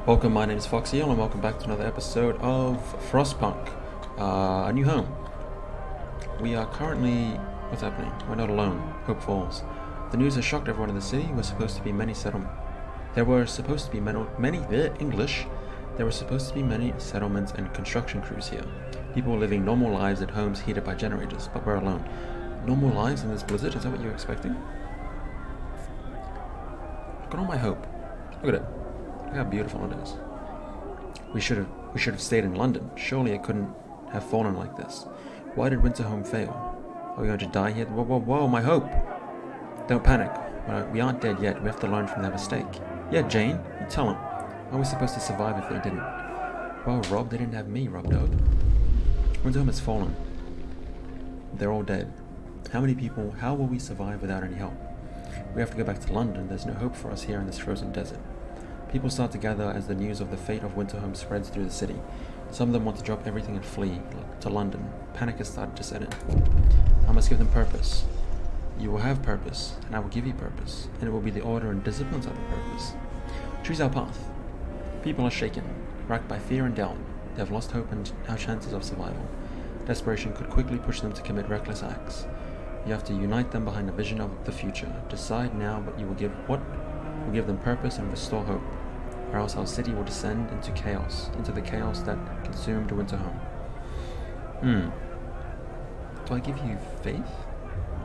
Welcome, my name is Foxy, and welcome back to another episode of Frostpunk, a new home. We are currently... what's happening? We're not alone. Hope falls. The news has shocked everyone in the city. There were supposed to be many settlements and construction crews here. People living normal lives at homes heated by generators, but we're alone. Normal lives in this blizzard? Is that what you're expecting? Look at all my hope. Look at it. Look how beautiful it is. We should have stayed in London. Surely it couldn't have fallen like this. Why did Winterhome fail? Are we going to die here? Whoa, my hope! Don't panic. We aren't dead yet. We have to learn from their mistake. Yeah, Jane, you tell them. How are we supposed to survive if they didn't? Well, Rob, they didn't have me, Rob Dog. Winterhome has fallen. They're all dead. How will we survive without any help? We have to go back to London. There's no hope for us here in this frozen desert. People start to gather as the news of the fate of Winterhome spreads through the city. Some of them want to drop everything and flee to London. Panic has started to set in. I must give them purpose. You will have purpose, and I will give you purpose, and it will be the order and disciplines of the purpose. Choose our path. People are shaken, racked by fear and doubt. They have lost hope and our chances of survival. Desperation could quickly push them to commit reckless acts. You have to unite them behind a vision of the future. Decide now what will give them purpose and restore hope, or else our city will descend into the chaos that consumed Winterhome. Do I give you faith,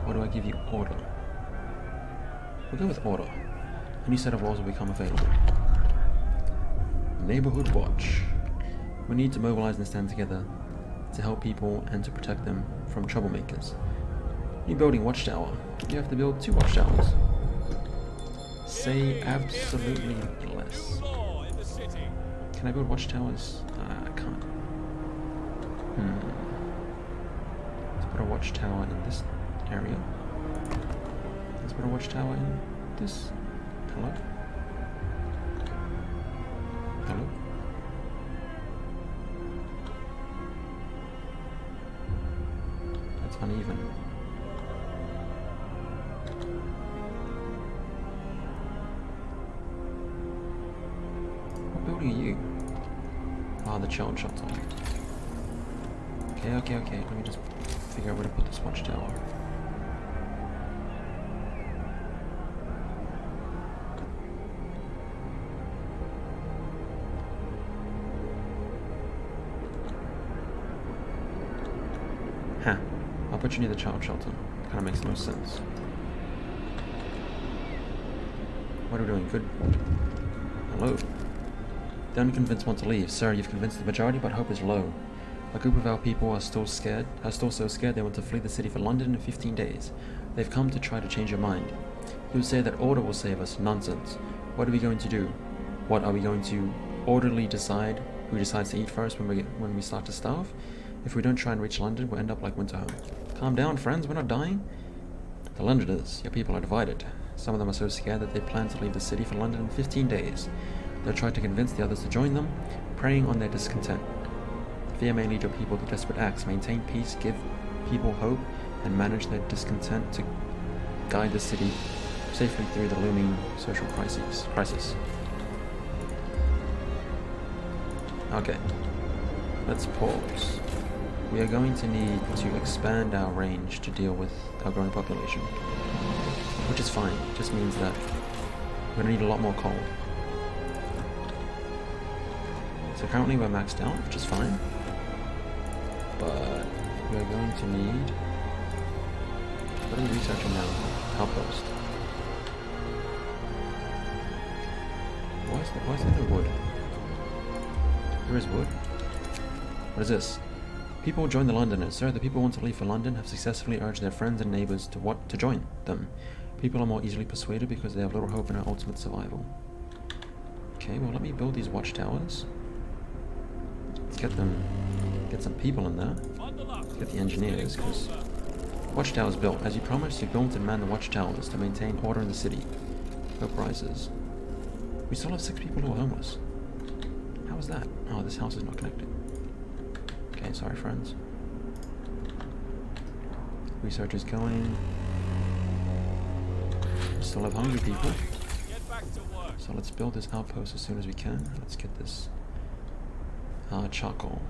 or do I give you order? We'll go with order. A new set of laws will become available. Neighborhood Watch. We need to mobilize and stand together to help people and to protect them from troublemakers. New building watchtower. You have to build 2 watchtowers. Say absolutely less. Can I build watchtowers? I can't. Let's put a watchtower in this area. Let's put a watchtower in this. Hello? Hello? That's uneven. What building are you? Ah, the child shelter. Okay. Let me just figure out where to put this watchtower. I'll put you near the child shelter. Kinda makes no sense. What are we doing? Good. Hello. The unconvinced want to leave. Sir, you've convinced the majority, but hope is low. A group of our people are still so scared they want to flee the city for London in 15 days. They've come to try to change your mind. You would say that order will save us. Nonsense. What are we going to do? What, are we going to orderly decide who decides to eat first when we start to starve? If we don't try and reach London, we'll end up like Winterhome. Calm down, friends. We're not dying. The Londoners, your people are divided. Some of them are so scared that they plan to leave the city for London in 15 days. They'll try to convince the others to join them, preying on their discontent. Fear may lead your people to desperate acts. Maintain peace, give people hope, and manage their discontent to guide the city safely through the looming social crisis. Okay, let's pause. We are going to need to expand our range to deal with our growing population, which is fine. It just means that we're going to need a lot more coal. So currently we're maxed out, which is fine, but we're going to need... what are we researching now? Outpost. Why is there no wood? There is wood. What is this? People join the Londoners. Sir, the people who want to leave for London have successfully urged their friends and neighbours to join them. People are more easily persuaded because they have little hope in our ultimate survival. Okay, well let me build these watchtowers. Let's get some people in there. Get the engineers, because watchtowers built. As you promised, you built and manned the watchtowers to maintain order in the city. Hope rises. We still have 6 people who are homeless. How is that? Oh, this house is not connected. Okay, sorry friends. Research is going. We still have hungry people. So let's build this outpost as soon as we can. Let's get this charcoal.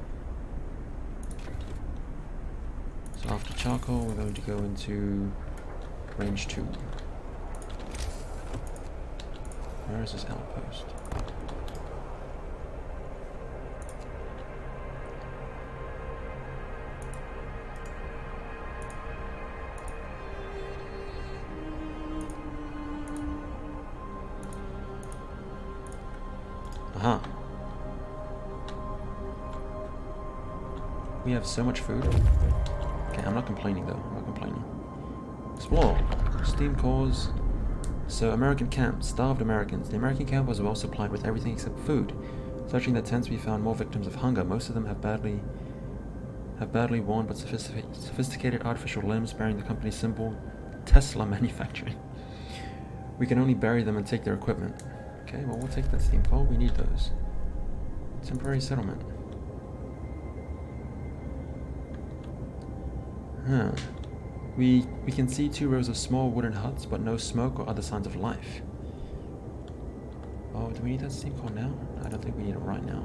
So after charcoal, we're going to go into range 2. Where is this outpost? Aha. We have so much food. Okay, I'm not complaining though. I'm not complaining. Explore. Steam cores. So, American camp. Starved Americans. The American camp was well supplied with everything except food. Searching the tents, we found more victims of hunger. Most of them have badly worn but sophisticated artificial limbs bearing the company's symbol, Tesla Manufacturing. We can only bury them and take their equipment. Okay, well, we'll take that steam coal. We need those. Temporary settlement. Huh. We can see 2 rows of small wooden huts, but no smoke or other signs of life. Oh, do we need that steam coal now? I don't think we need it right now.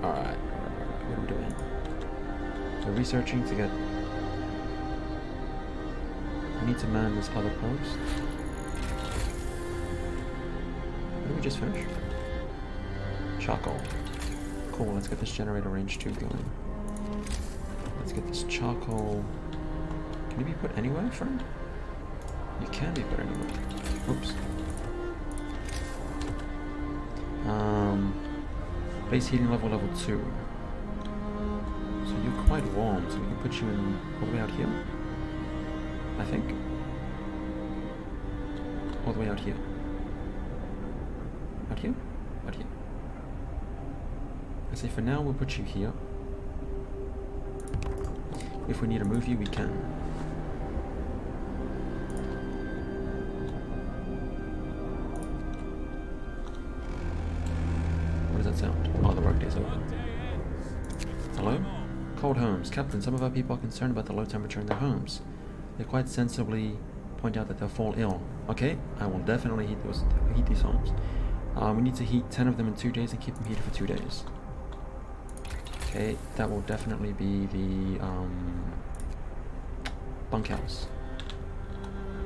Alright, what are we doing? We're researching to get... We need to man this other post. What did we just finish? Charcoal. Cool, let's get this generator range 2 going. Let's get this charcoal... Can you be put anywhere, friend? You can be put anywhere. Oops. Base heating level 2. So you're quite warm, so we can put you in all the way out here. I think. All the way out here. Out here? Out here. I say for now we'll put you here. If we need to move you, we can. What does that sound? Oh, the workday's over. Hello? Cold homes. Captain, some of our people are concerned about the low temperature in their homes. They quite sensibly point out that they'll fall ill. Okay, I will definitely heat these homes. We need to heat 10 of them in 2 days and keep them heated for 2 days. Okay, that will definitely be the bunkhouse.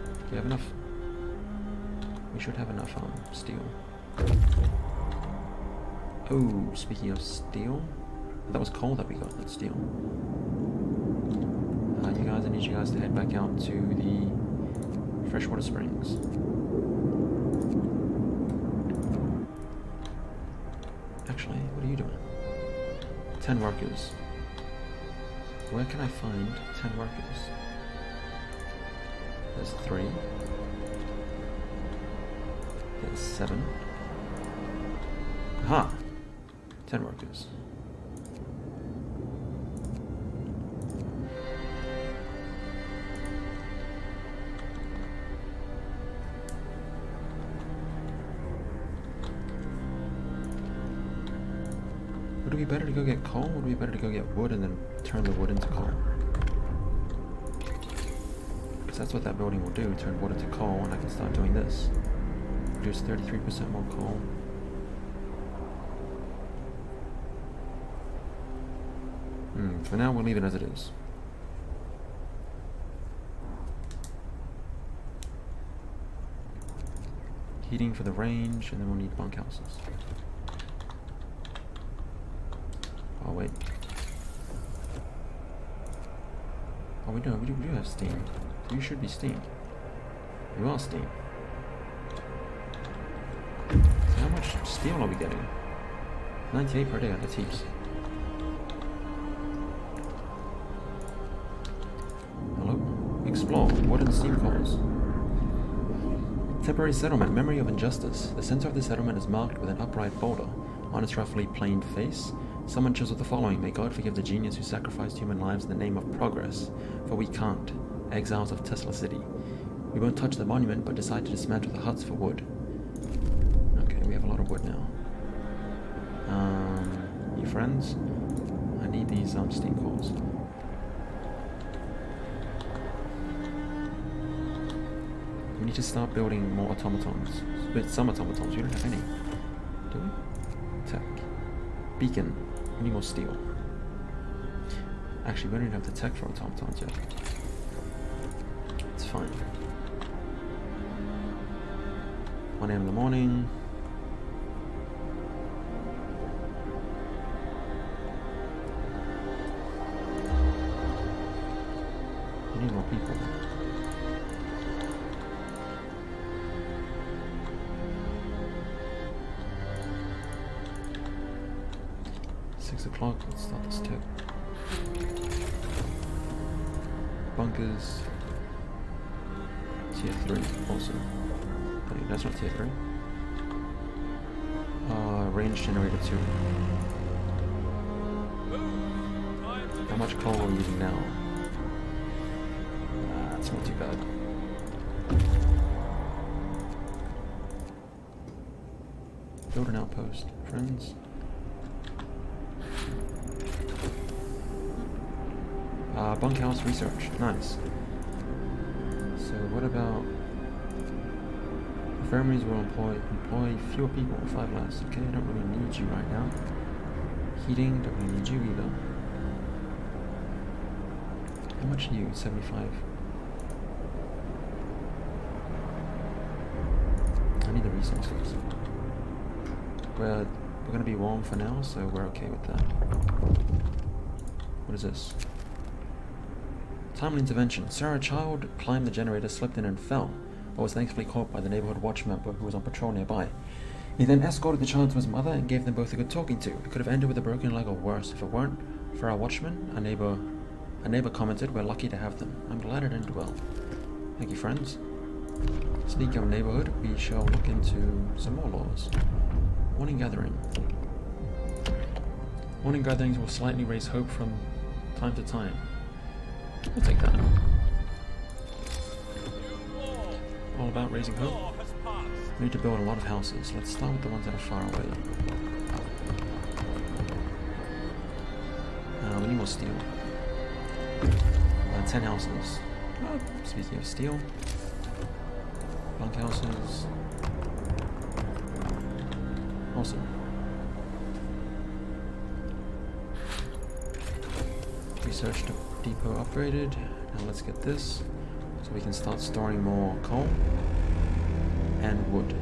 Do you have enough? We should have enough steel. Oh, speaking of steel, that was coal that we got. That's steel. You guys, I need you guys to head back out to the freshwater springs. Actually, what are you doing? 10 workers. Where can I find 10 workers? There's 3. There's 7. Aha! 10 workers. Would it be better to go get coal, or would it be better to go get wood and then turn the wood into coal? Because that's what that building will do, turn wood into coal, and I can start doing this. Produce 33% more coal. For now, we'll leave it as it is. Heating for the range, and then we'll need bunkhouses. Oh wait. Oh, we do have steam. You should be steam. You are steam. So how much steel are we getting? 98 per day, that's heaps. Hello? Explore. Wooden steam cores. Temporary settlement. Memory of injustice. The center of the settlement is marked with an upright boulder. On its roughly planed face, someone chiseled the following: May God forgive the genius who sacrificed human lives in the name of progress, for we can't. Exiles of Tesla City. We won't touch the monument, but decide to dismantle the huts for wood. Okay, we have a lot of wood now. You friends? I need these steam cores. We need to start building more automatons. Wait, some automatons. We don't have any. Do we? Tech. Beacon. We need more steel. Actually, we don't even have the tech for automatons yet. It's fine. 1 a.m. in the morning. We need more people. O'clock, let's start this tip. Bunkers. Tier 3 also. Wait, that's not tier 3. Range generator 2. How much coal are we using now? That's not too bad. Build an outpost, friends. Bunkhouse research, nice. So what about infirmaries will employ fewer people, 5 less. Okay, I don't really need you right now. Heating, don't really need you either. How much are you? 75. I need the resources. We're gonna be warm for now, so we're okay with that. What is this? Timely intervention. Sarah, a child climbed the generator, slipped in and fell, but was thankfully caught by the neighborhood watch member who was on patrol nearby. He then escorted the child to his mother and gave them both a good talking to. It could have ended with a broken leg or worse if it weren't for our watchman. A neighbor commented, "We're lucky to have them." I'm glad it ended well. Thank you, friends. Speaking of neighborhood, we shall look into some more laws. Morning gathering. Morning gatherings will slightly raise hope from time to time. We'll take that. All about raising hope. We need to build a lot of houses. Let's start with the ones that are far away. We need more steel. 10 houses. Speaking of steel. Bunk houses. Awesome. Research depot upgraded. Now let's get this so we can start storing more coal and wood.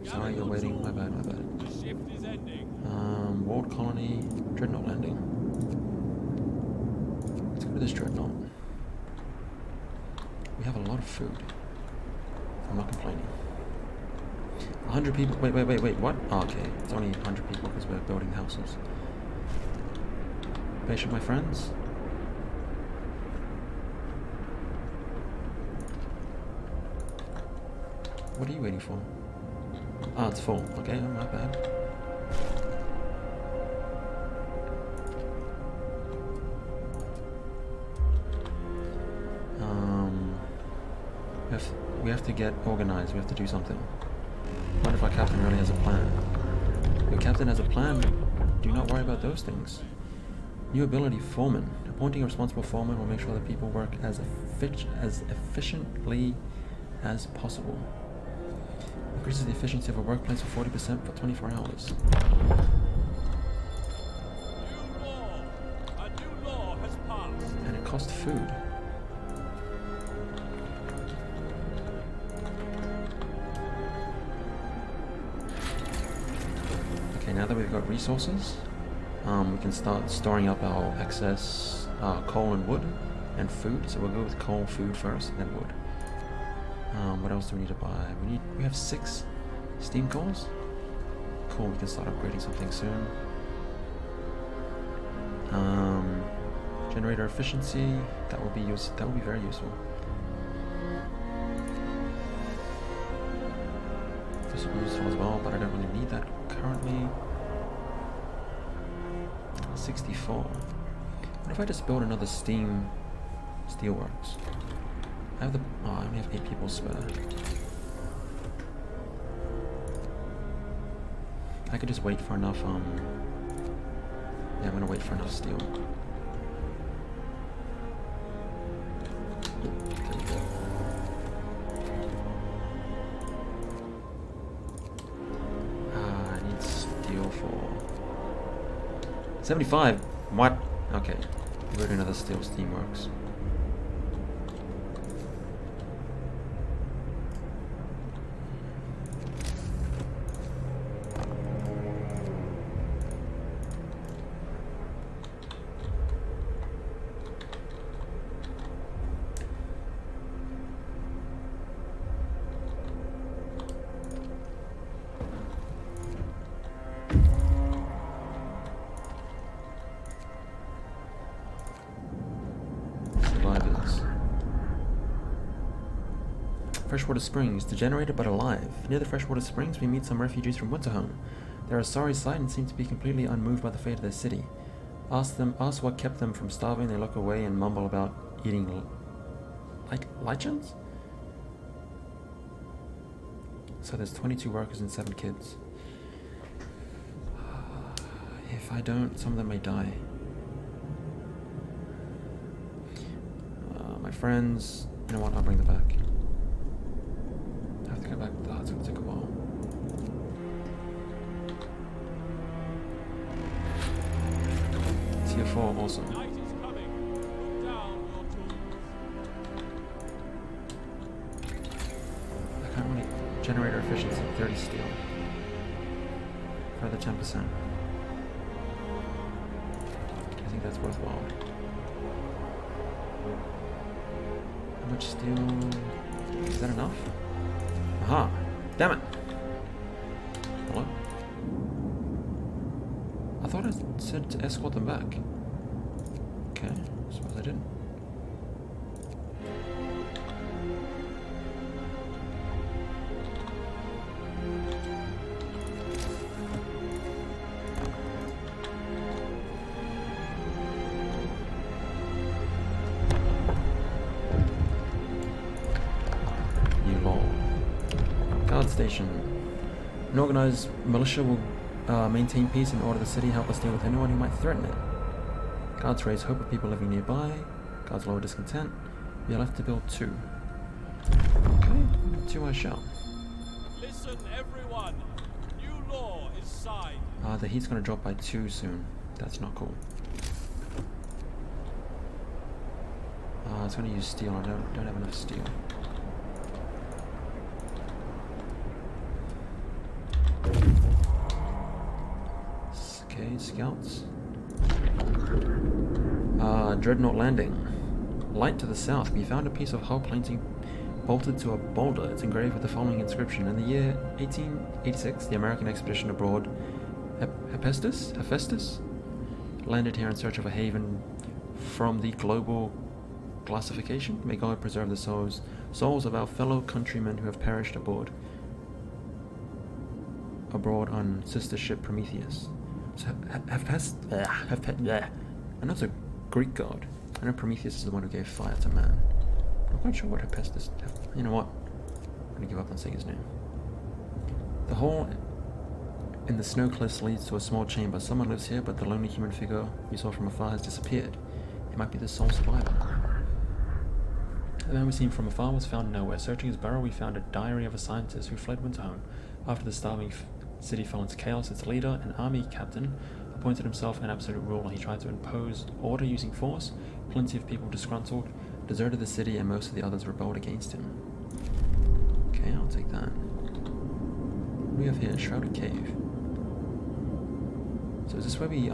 Sorry, you're waiting. My bad. Walled colony, dreadnought landing. Let's go to this dreadnought. We have a lot of food. I'm not complaining. 100 people. Wait, what? Oh, okay. It's only 100 people because we're building houses. Patient, my friends. What are you waiting for? Ah, it's full. Okay, oh, my bad. We have to get organized. We have to do something. What if our captain really has a plan? Your captain has a plan. Do not worry about those things. New ability, foreman. Appointing a responsible foreman will make sure that people work as efficiently as possible. Increases the efficiency of a workplace for 40% for 24 hours. A new law has passed. And it costs food. Okay, now that we've got resources, we can start storing up our excess coal and wood and food. So we'll go with coal, food first, and then wood. What else do we need to buy? We have 6 steam cores. Cool, we can start upgrading something soon. Generator efficiency, that will be very useful. This will be useful as well, but I don't really need that currently. 64. What if I just build another steelworks? I only have 8 people spare. I could just wait for enough, yeah, I'm gonna wait for enough steel. There we go. 75? What? Okay. We're doing another steel steamworks. Survivors. Freshwater Springs, degenerated but alive. Near the freshwater springs, we meet some refugees from Winterhome. They're a sorry sight and seem to be completely unmoved by the fate of their city. Ask what kept them from starving. They look away and mumble about eating lichens? So there's 22 workers and 7 kids. If I don't, some of them may die. My friends, you know what, I'll bring them back. I have to go back, it's gonna take a while. Tier 4, awesome. Night is coming. Put down your tools. I can't really. Generator efficiency, 30 steel. Further 10%. I think that's worthwhile. How much steel? Is that enough? Aha! Damn it! Hello? I thought I said to escort them back. Okay, I suppose I didn't. Station. An organized militia will maintain peace and order the city, help us deal with anyone who might threaten it. Guards raise hope of people living nearby. Guards lower discontent. We are left to build 2. Okay, 2 I shall. Listen, everyone. New law is signed. The heat's gonna drop by 2 soon. That's not cool. It's gonna use steel. I don't have enough steel. Okay, scouts. Dreadnought landing. Light to the south. We found a piece of hull plating bolted to a boulder. It's engraved with the following inscription. In the year 1886, the American expedition abroad, Hephaestus, landed here in search of a haven from the global classification. May God preserve the souls of our fellow countrymen who have perished abroad on sister ship Prometheus. So I know it's a Greek god. I know Prometheus is the one who gave fire to man. I'm not quite sure what Hephaestus. You know what? I'm gonna give up on saying his name. The hole in the snow cliffs leads to a small chamber. Someone lives here, but the lonely human figure we saw from afar has disappeared. It might be the sole survivor. The man we seen from afar was found nowhere. Searching his burrow, we found a diary of a scientist who fled Winterhome. After the starving city fell into chaos, its leader, an army captain, appointed himself an absolute ruler. He tried to impose order using force. Plenty of people disgruntled, deserted the city, and most of the others rebelled against him. Okay, I'll take that. What do we have here? Shrouded Cave. So is this where we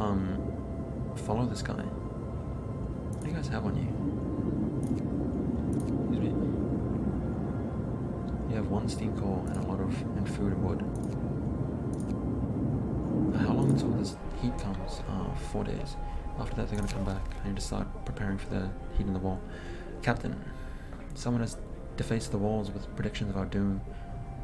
follow this guy? What do you guys have on you? Excuse me. You have 1 steam core and a lot of food and wood. How long until this heat comes? 4 days. After that, they're going to come back. I need to start preparing for the heat in the wall. Captain, someone has defaced the walls with predictions of our doom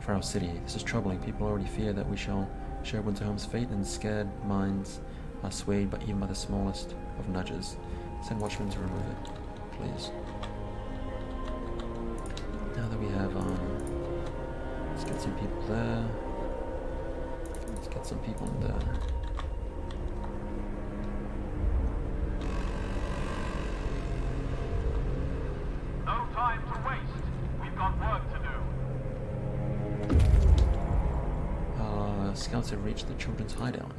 for our city. This is troubling. People already fear that we shall share Winterhome's fate, and scared minds are swayed even by the smallest of nudges. Send watchmen to remove it, please. Now that we have, let's get some people there. Let's get some people in there. No time to waste. We've got work to do. Scouts have reached the children's hideout.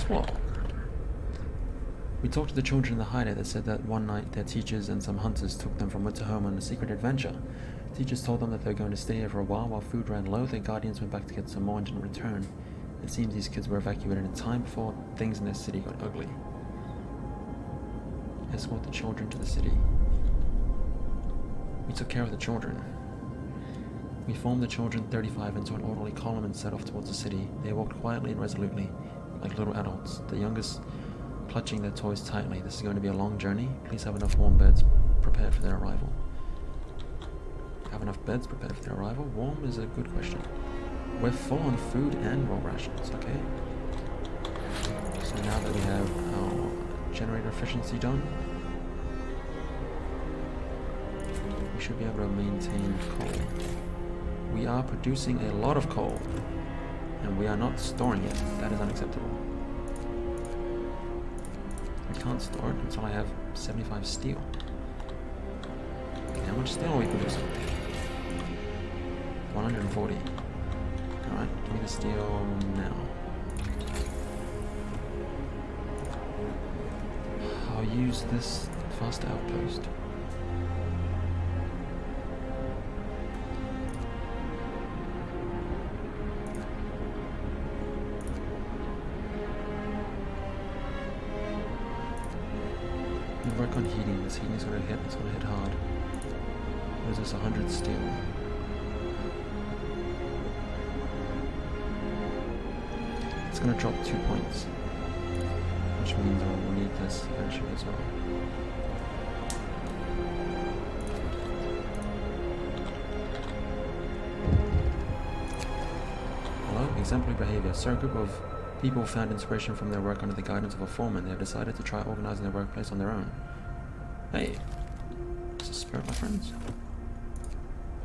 Swell. We talked to the children in the hideout that said that one night their teachers and some hunters took them from Winter Home on a secret adventure. Teachers told them that they were going to stay here for a while food ran low. Their guardians went back to get some more and didn't return. It seems these kids were evacuated in time before things in their city got ugly. Escort the children to the city. We took care of the children. We formed the children 35 into an orderly column and set off towards the city. They walked quietly and resolutely, like little adults, the youngest clutching their toys tightly. This is going to be a long journey. Please have enough warm beds prepared for their arrival. Have enough beds prepared for their arrival? Warm is a good question. We're full on food and raw rations, okay? So now that we have our generator efficiency done, we should be able to maintain coal. We are producing a lot of coal, and we are not storing it. That is unacceptable. We can't store it until I have 75 steel. Okay, how much steel are we producing? 140. Alright, give me the steel now. I'll use this faster outpost. We work on heating. This heating is going to hit. It's going to hit hard. What is this? 100 steel. It's going to drop 2 points, which means we'll need this eventually as well. Hello? Exemplary behavior. Sir, a group of people found inspiration from their work under the guidance of a foreman. They have decided to try organizing their workplace on their own. Hey, it's a spirit, my friends.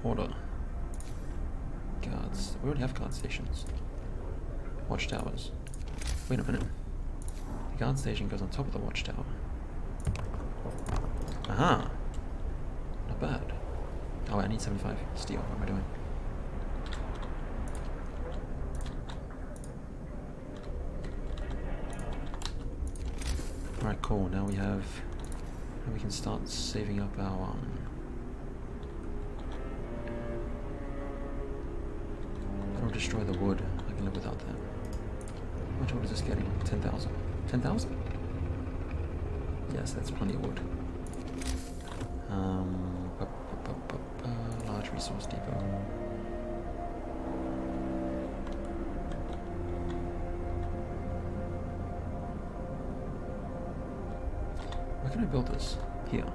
Order. Guards. We already have guard stations. Watchtowers. Wait a minute. The guard station goes on top of the watchtower. Aha! Not bad. Oh, I need 75 steel. What am I doing? Alright, cool. Now we have... Now we can start saving up our... Don't destroy the wood. I can live without that. How much wood is this getting? 10,000. 10,000? Yes, that's plenty of wood. Large resource depot. Where can I build this? Here.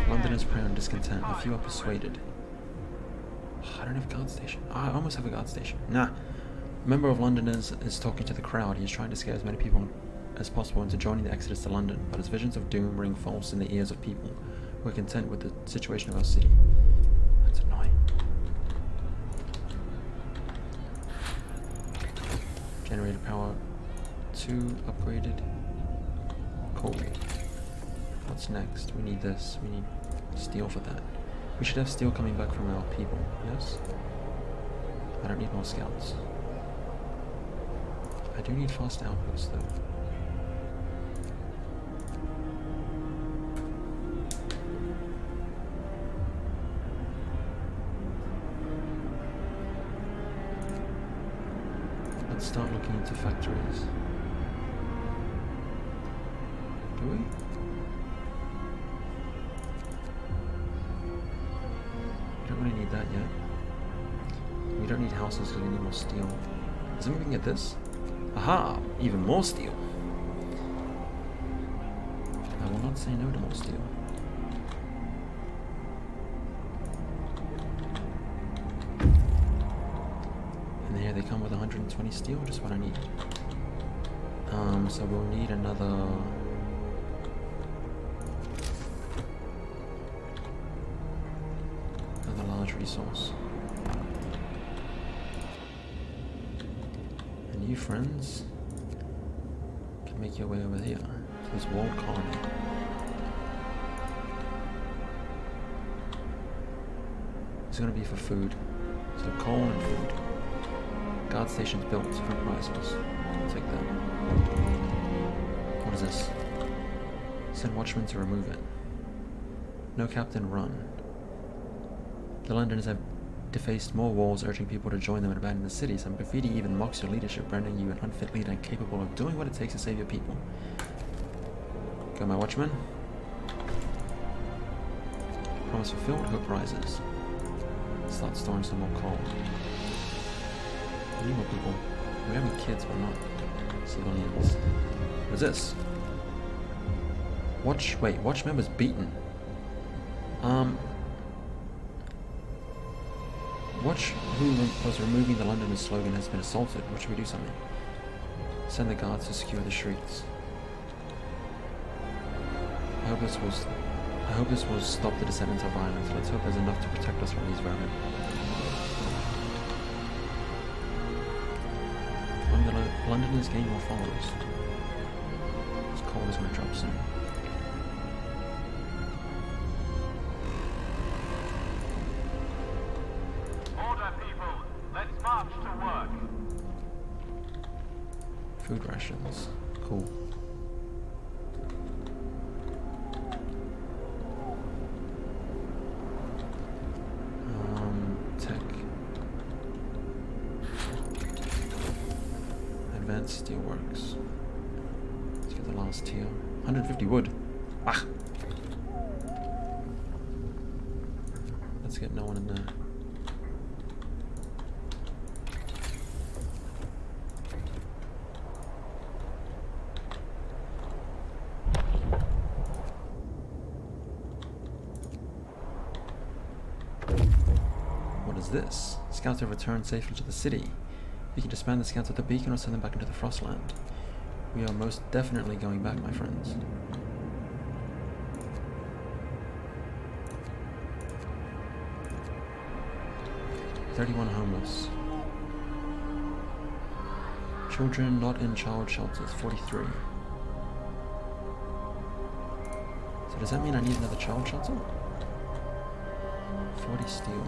Londoners prey on discontent. A few are persuaded. I don't have a guard station. I almost have a guard station. Nah. A member of Londoners is talking to the crowd. He's trying to scare as many people as possible into joining the exodus to London, but his visions of doom ring false in the ears of people who are content with the situation of our city. That's annoying. Generator power 2 upgraded. Cool. What's next? We need this. We need steel for that. We should have steel coming back from our people, yes? I don't need more scouts. I do need fast outposts though. Let's start looking into factories. Do we? Don't really need that yet. We don't need houses because we need more steel. Is it we can get this? Aha! Even more steel. I will not say no to more steel. And here they come with 120 steel, just what I need. So we'll need another... large resource. And you friends can make your way over here to this walled colony. going to be for food. So coal and food. Guard stations built for prices. I'll take that. What is this? Send watchmen to remove it. No captain, run. The Londoners have defaced more walls, urging people to join them and abandon the city. Some graffiti even mocks your leadership, rendering you an unfit leader incapable of doing what it takes to save your people. Go, my watchman. Promise fulfilled, hope rises. Start storing some more coal. We need more people. We're having kids, but not civilians. What is this? Watch members beaten. Watch who was removing the Londoners slogan has been assaulted. What should we do something? Send the guards to secure the streets. I hope this will stop the descendants of violence. Let's hope there's enough to protect us from these vermin. Londoners gain more followers. This coal is going to drop soon. Order, people. Let's march to work. Food rations. Cool. Tech. Advanced steelworks. Let's get the last tier. 150 wood. Ah! Let's get no one in there. What is this? Scouts have returned safely to the city. You can disband the scouts at the beacon or send them back into the Frostland. We are most definitely going back, my friends. "31 homeless. Children not in child shelters, 43. So does that mean I need another child shelter? 40 steel.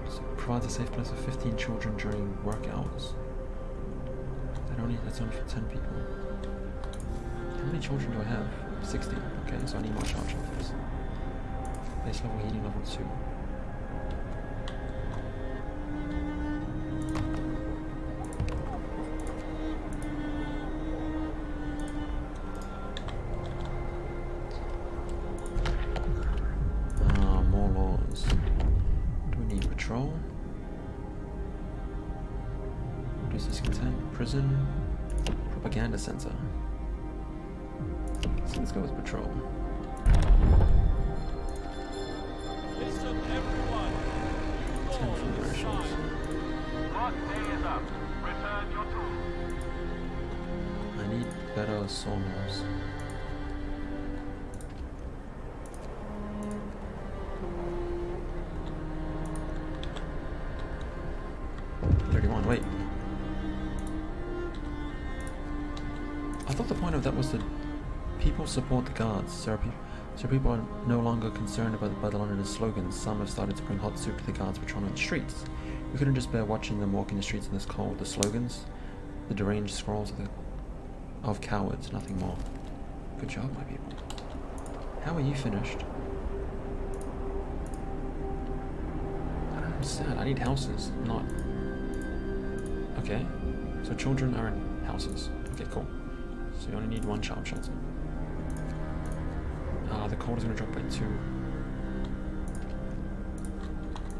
So provides a safe place for 15 children during work hours. That's only for 10 people. How many children do I have? 60. Okay, so I need more child shelters. Base level heating level 2. More laws. Do we need patrol? Reduce discontent. Prison. Propaganda center. So let's go with patrol. Listen, everyone. 10 food rations. Work day is up. Return your tools. I need better sawmills. Wait. I thought the point of that was that people support the guards, so people are no longer concerned by the Londoners' slogans. Some have started to bring hot soup to the guards patrolling the streets. We couldn't just bear watching them walking the streets in this cold. The slogans, the deranged scrolls of cowards, nothing more. Good job, my people. How are you finished? I'm sad. I need houses, not... Okay, so children are in houses. Okay, cool. So you only need one child shelter. The cold is going to drop by 2.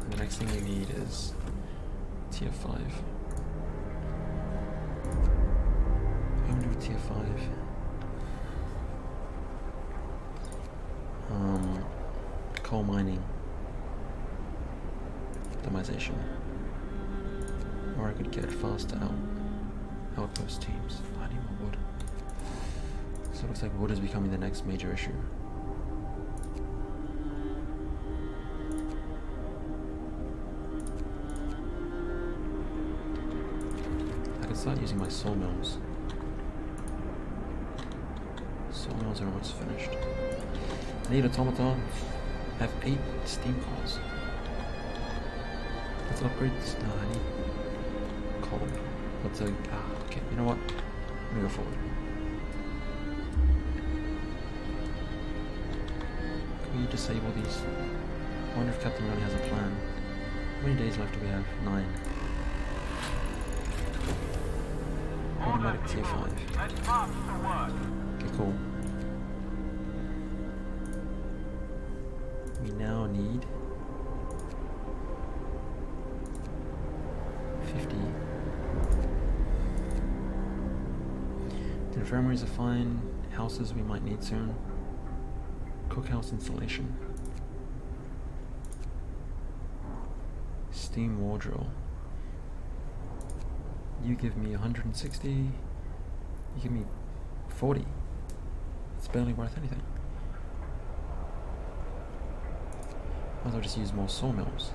And the next thing we need is tier 5. I'm going to do tier 5. Coal mining. Optimization. Or I could get faster outpost teams. I need more wood. So it looks like wood is becoming the next major issue. I can start using my sawmills. Sawmills cores are almost finished. I need automatons. I have 8 steam cores. Let's upgrade this. No, I need coal. Let's okay, you know what? Let me go forward. Can we disable these? I wonder if Captain really has a plan. How many days left do we have? 9. Automatic tier 5. Let's march to work. Okay, cool. We now need 50. The infirmaries are fine. Houses we might need soon. Cookhouse installation. Steam wardrobe. You give me 160. You give me 40. It's barely worth anything. Might as well just use more sawmills.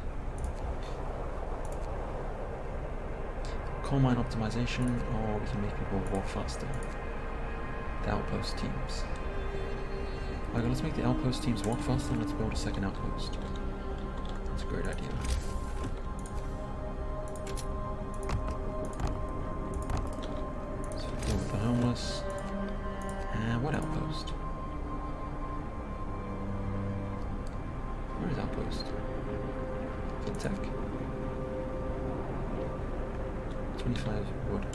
Coal mine optimization, or we can make people walk faster. The outpost teams. Okay, let's make the outpost teams walk faster and let's build a second outpost. That's a great idea. So deal with the homeless. And what outpost? Where is outpost? Good tech. 25 wood.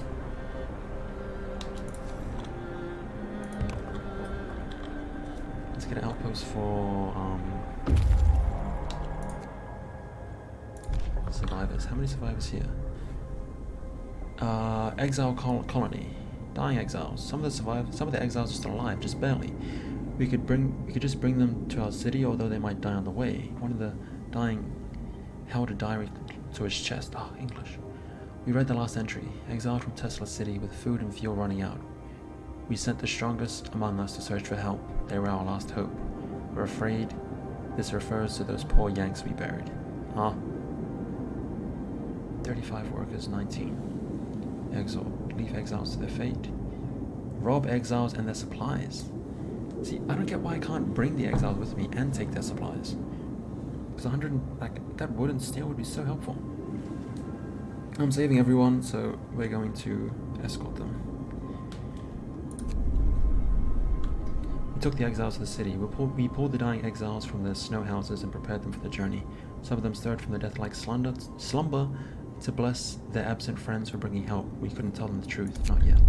Let's get an outpost for survivors. How many survivors here? Exile colony. Dying exiles. Some of the exiles are still alive, just barely. We could just bring them to our city, although they might die on the way. One of the dying held a diary to his chest. English. We read the last entry. Exiled from Tesla City with food and fuel running out. We sent the strongest among us to search for help. They were our last hope. We're afraid this refers to those poor Yanks we buried. 35 workers, 19. Leave exiles to their fate. Rob exiles and their supplies. See, I don't get why I can't bring the exiles with me and take their supplies. Because 100, that wood and steel would be so helpful. I'm saving everyone, so we're going to escort them. We took the exiles to the city. We pulled the dying exiles from their snow houses and prepared them for the journey. Some of them stirred from the death-like slumber to bless their absent friends for bringing help. We couldn't tell them the truth, not yet.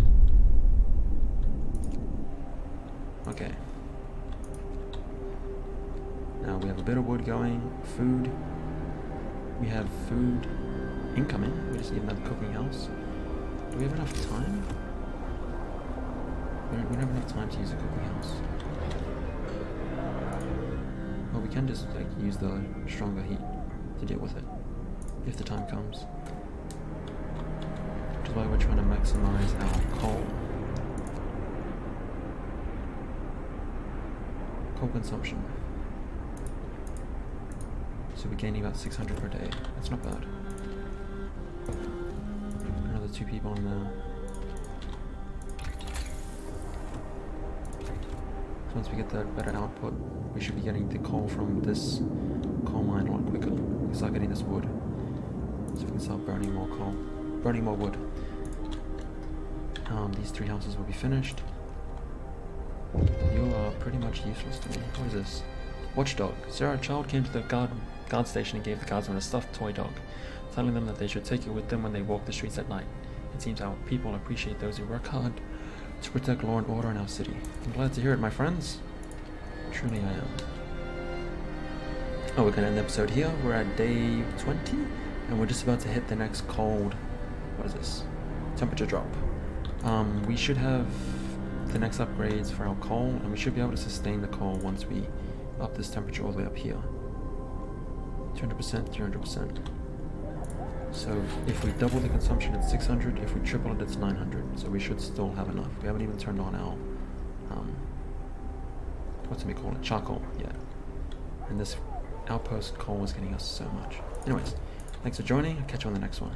Okay. Now we have a bit of wood going, food. We have food incoming. We just need another cooking house. Do we have enough time? We don't have enough time to use a cooking house. Well, we can just use the stronger heat to deal with it if the time comes. Which is why we're trying to maximize our coal. Coal consumption. So we're gaining about 600 per day. That's not bad. Another 2 people in there. So once we get that better output, we should be getting the coal from this coal mine a lot quicker. We start getting this wood. So we can start burning more coal. Burning more wood. These 3 houses will be finished. You are pretty much useless to me. What is this? Watchdog. Sarah, a child came to the guard station and gave the guardsman a stuffed toy dog, telling them that they should take it with them when they walk the streets at night. It seems our people appreciate those who work hard to protect law and order in our city. I'm glad to hear it, my friends. Truly I am. Oh, we're going to end the episode here. We're at day 20, and we're just about to hit the next cold, what is this? Temperature drop. We should have the next upgrades for our coal, and we should be able to sustain the coal once we up this temperature all the way up here. 200%, 300%. So if we double the consumption, it's 600. If we triple it, it's 900. So we should still have enough. We haven't even turned on our, what's we call it? Charcoal yet. And this outpost coal is getting us so much. Anyways, thanks for joining. I'll catch you on the next one.